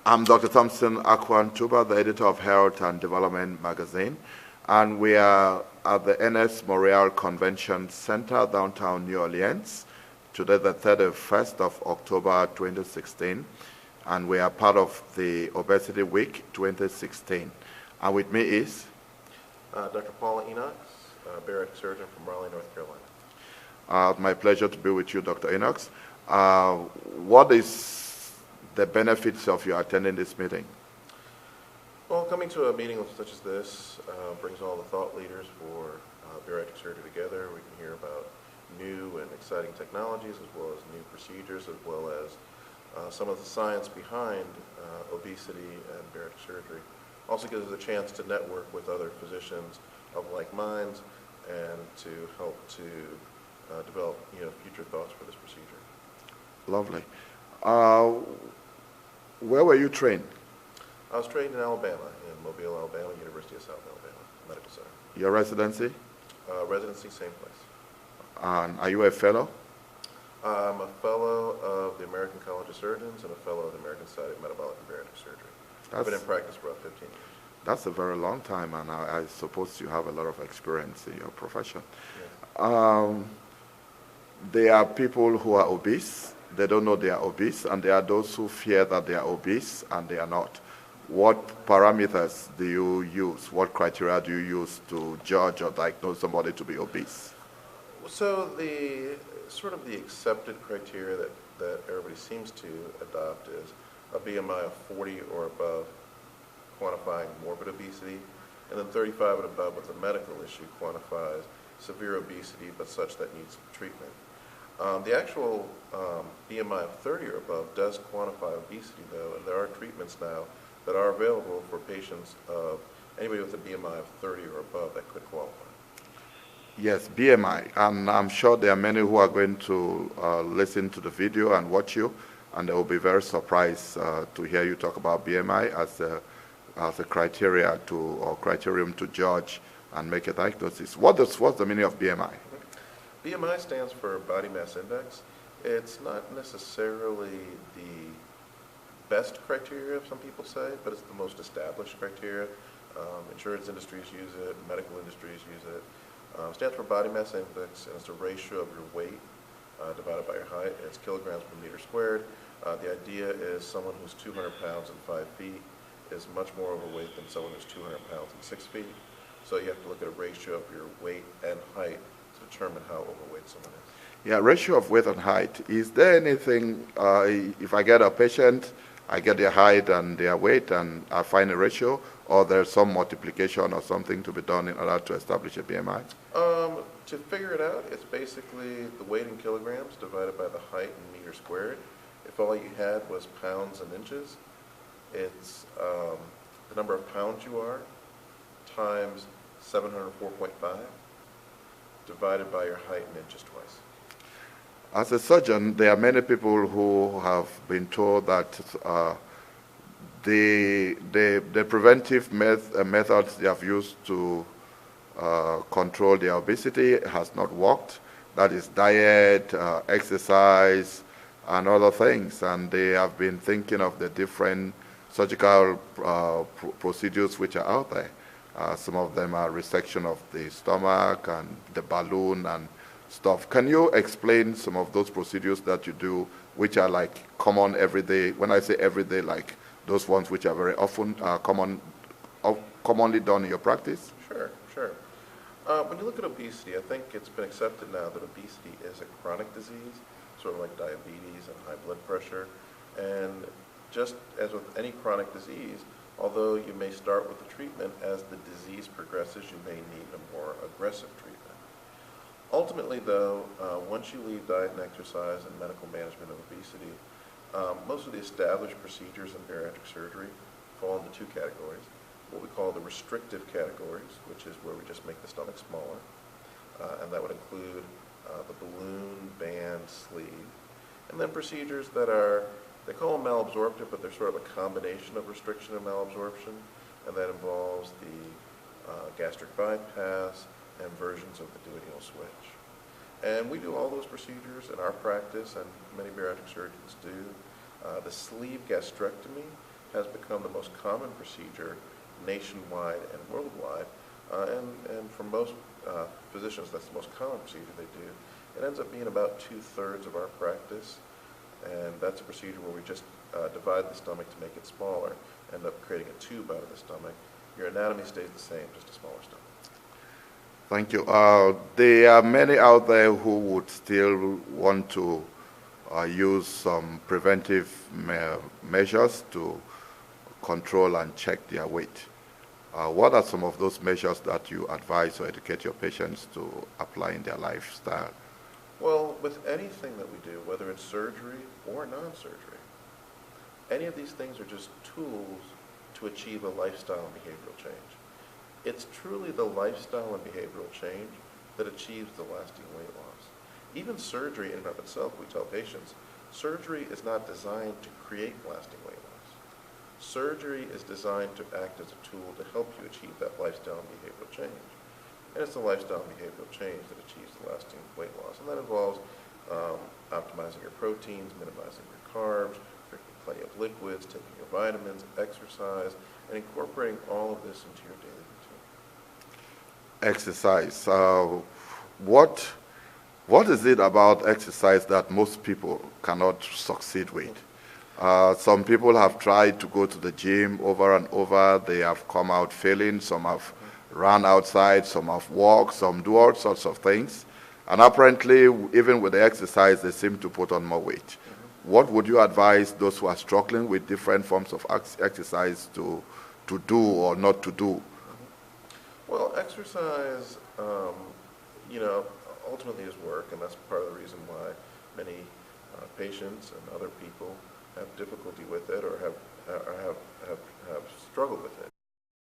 I'm Dr. Thompson Akwo, Ntuba, the editor of Health and Development magazine, and we are at the NS Montreal Convention Center, downtown New Orleans, today the 31st of October 2016, and we are part of the Obesity Week 2016. And with me is? Dr. Paula Enochs, bariatric surgeon from Raleigh, North Carolina. My pleasure to be with you, Dr. Enochs. What is the benefits of your attending this meeting? Well, coming to a meeting such as this brings all the thought leaders for bariatric surgery together. We can hear about new and exciting technologies, as well as new procedures, as well as some of the science behind obesity and bariatric surgery. Also gives us a chance to network with other physicians of like minds and to help to develop future thoughts for this procedure. Lovely. Where were you trained? I was trained in Alabama, in Mobile, Alabama, University of South Alabama Medical Center. Your residency? Residency, same place. And are you a fellow? I'm a fellow of the American College of Surgeons and a fellow of the American Society of Metabolic and Bariatric Surgery. I've been in practice for about 15 years. That's a very long time, and I suppose you have a lot of experience in your profession. Yeah. There are people who are obese. They don't know they are obese, and there are those who fear that they are obese and they are not. What parameters do you use? What criteria do you use to judge or diagnose somebody to be obese? So the sort of the accepted criteria that everybody seems to adopt is a BMI of 40 or above, quantifying morbid obesity, and then 35 and above with a medical issue quantifies severe obesity, but such that needs treatment. The actual BMI of 30 or above does quantify obesity, though, and there are treatments now that are available for patients of anybody with a BMI of 30 or above that could qualify. Yes, BMI, and I'm sure there are many who are going to listen to the video and watch you, and they will be very surprised to hear you talk about BMI as a criteria or criterion to judge and make a diagnosis. What's the meaning of BMI? BMI stands for body mass index. It's not necessarily the best criteria, some people say, but it's the most established criteria. Insurance industries use it, medical industries use it. It stands for body mass index, and it's a ratio of your weight divided by your height. It's kilograms per meter squared. The idea is someone who's 200 pounds and 5 feet is much more overweight than someone who's 200 pounds and 6 feet. So you have to look at a ratio of your weight and height to determine how overweight someone is. Yeah, ratio of weight and height. Is there anything, if I get a patient, I get their height and their weight and I find a ratio, or there's some multiplication or something to be done in order to establish a BMI? To figure it out, it's basically the weight in kilograms divided by the height in meters squared. If all you had was pounds and inches, it's the number of pounds you are times 704.5 divided by your height in inches twice. As a surgeon, there are many people who have been told that the preventive methods they have used to control their obesity has not worked. That is diet, exercise, and other things. And they have been thinking of the different surgical procedures which are out there. Some of them are resection of the stomach and the balloon and stuff. Can you explain some of those procedures that you do, which are like common everyday? When I say everyday, like those ones which are very often commonly done in your practice? Sure. When you look at obesity, I think it's been accepted now that obesity is a chronic disease, sort of like diabetes and high blood pressure. And just as with any chronic disease, although you may start with the treatment, as the disease progresses, you may need a more aggressive treatment. Ultimately, though, once you leave diet and exercise and medical management of obesity, most of the established procedures in bariatric surgery fall into two categories. What we call the restrictive categories, which is where we just make the stomach smaller, and that would include the balloon, band, sleeve, and then procedures that are, they call them malabsorptive, but they're sort of a combination of restriction and malabsorption, and that involves the gastric bypass and versions of the duodenal switch. And we do all those procedures in our practice, and many bariatric surgeons do. The sleeve gastrectomy has become the most common procedure nationwide and worldwide. And for most physicians, that's the most common procedure they do. It ends up being about 2/3 of our practice, and that's a procedure where we just divide the stomach to make it smaller, end up creating a tube out of the stomach. Your anatomy stays the same, just a smaller stomach. Thank you. There are many out there who would still want to use some preventive measures to control and check their weight. What are some of those measures that you advise or educate your patients to apply in their lifestyle? Well, with anything that we do, whether it's surgery or non-surgery, any of these things are just tools to achieve a lifestyle and behavioral change. It's truly the lifestyle and behavioral change that achieves the lasting weight loss. Even surgery in and of itself, we tell patients, surgery is not designed to create lasting weight loss. Surgery is designed to act as a tool to help you achieve that lifestyle and behavioral change. And it's the lifestyle and behavioral change that achieves the lasting weight loss. And that involves optimizing your proteins, minimizing your carbs, drinking plenty of liquids, taking your vitamins, exercise, and incorporating all of this into your daily routine. Exercise. What is it about exercise that most people cannot succeed with? Some people have tried to go to the gym over and over. They have come out failing. Some have run outside. Some have walked. Some do all sorts of things. And apparently, even with the exercise, they seem to put on more weight. What would you advise those who are struggling with different forms of exercise to do or not to do? Well, exercise, ultimately is work, and that's part of the reason why many patients and other people have difficulty with it or have struggled with it.